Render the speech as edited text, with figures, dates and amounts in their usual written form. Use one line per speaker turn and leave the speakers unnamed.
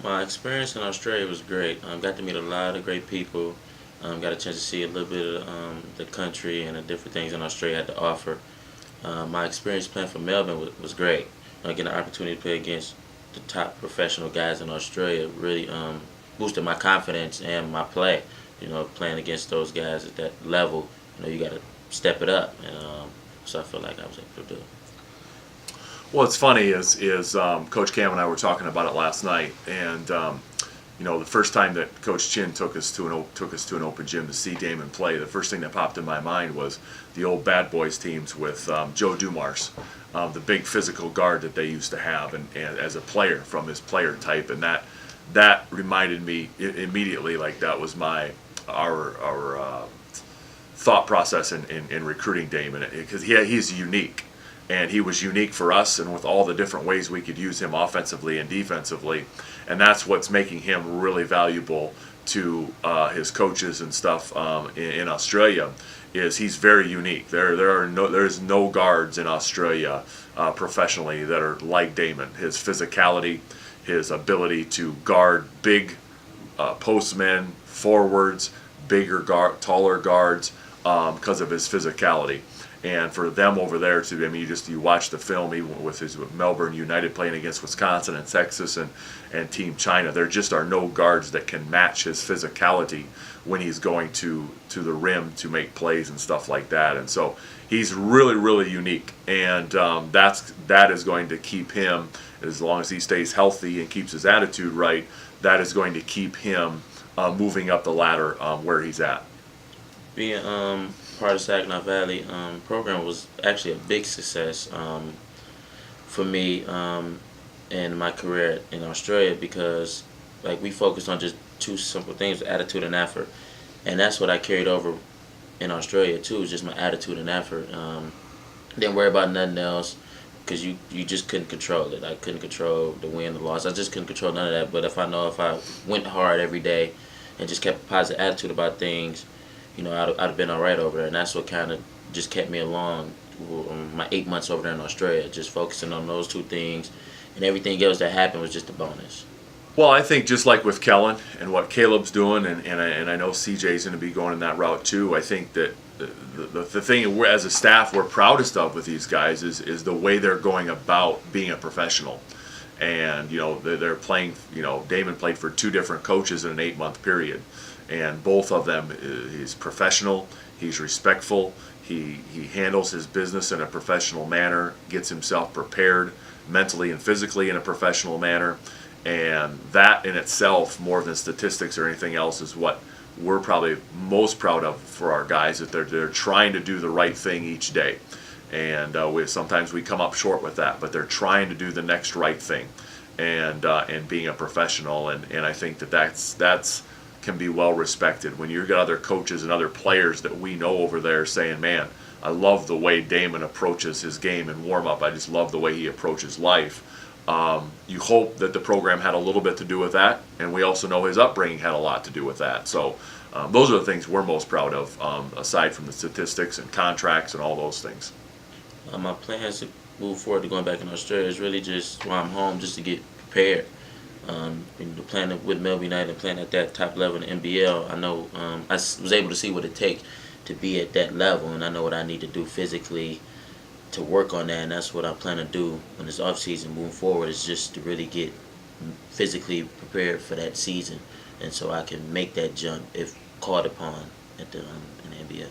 My experience in Australia was great. Got to meet a lot of great people. Got a chance to see a little bit of the country and the different things in Australia had to offer. My experience playing for Melbourne was great. Getting the opportunity to play against the top professional guys in Australia really boosted my confidence and my play. Playing against those guys at that level, you got to step it up, and so I feel like I was able to do it.
Well, it's funny is Coach Cam and I were talking about it last night, and the first time that Coach Chin took us to an open gym to see Damon play, the first thing that popped in my mind was the old Bad Boys teams with Joe Dumars, the big physical guard that they used to have, and as a player from his player type, and that reminded me immediately, like that was our thought process in recruiting Damon, because he's unique. And he was unique for us, and with all the different ways we could use him offensively and defensively, and that's what's making him really valuable to his coaches and stuff in Australia. Is he's very unique. There's no guards in Australia professionally that are like Damon. His physicality, his ability to guard big postmen, forwards, taller guards, because of his physicality. And for them over there to, you watch the film, even with Melbourne United playing against Wisconsin and Texas and Team China, there just are no guards that can match his physicality when he's going to the rim to make plays and stuff like that. And so he's really, really unique, and that is going to keep him, as long as he stays healthy and keeps his attitude right, that is going to keep him moving up the ladder where he's at.
Being part of Saginaw Valley program was actually a big success for me in my career in Australia, because like we focused on just two simple things: attitude and effort, and that's what I carried over in Australia too. Is just my attitude and effort. Didn't worry about nothing else, because you just couldn't control it. I couldn't control the win, the loss. I just couldn't control none of that. But if I went hard every day and just kept a positive attitude about things, I'd have been all right over there. And that's what kind of just kept me along my 8 months over there in Australia, just focusing on those two things, and everything else that happened was just a bonus.
Well, I think just like with Kellen and what Caleb's doing, and I know CJ's going to be going in that route too. I think that the thing as a staff we're proudest of with these guys is the way they're going about being a professional. And they're playing. Damon played for two different coaches in an 8-month period, and both of them, he's professional, he's respectful, he handles his business in a professional manner, gets himself prepared mentally and physically in a professional manner, and that in itself, more than statistics or anything else, is what we're probably most proud of for our guys, that they're trying to do the right thing each day. And sometimes we come up short with that, but they're trying to do the next right thing, and being a professional, and I think that's can be well respected when you've got other coaches and other players that we know over there saying, man, I love the way Damon approaches his game and warm up. I just love the way he approaches life. You hope that the program had a little bit to do with that, and we also know his upbringing had a lot to do with that. So those are the things we're most proud of, aside from the statistics and contracts and all those things.
My plans to move forward to going back in Australia is really just while I'm home, just to get prepared. Playing with Melbourne United and playing at that top level in the NBL, I know was able to see what it takes to be at that level, and I know what I need to do physically to work on that, and that's what I plan to do when this off season moving forward, is just to really get physically prepared for that season, and so I can make that jump if called upon in the NBA.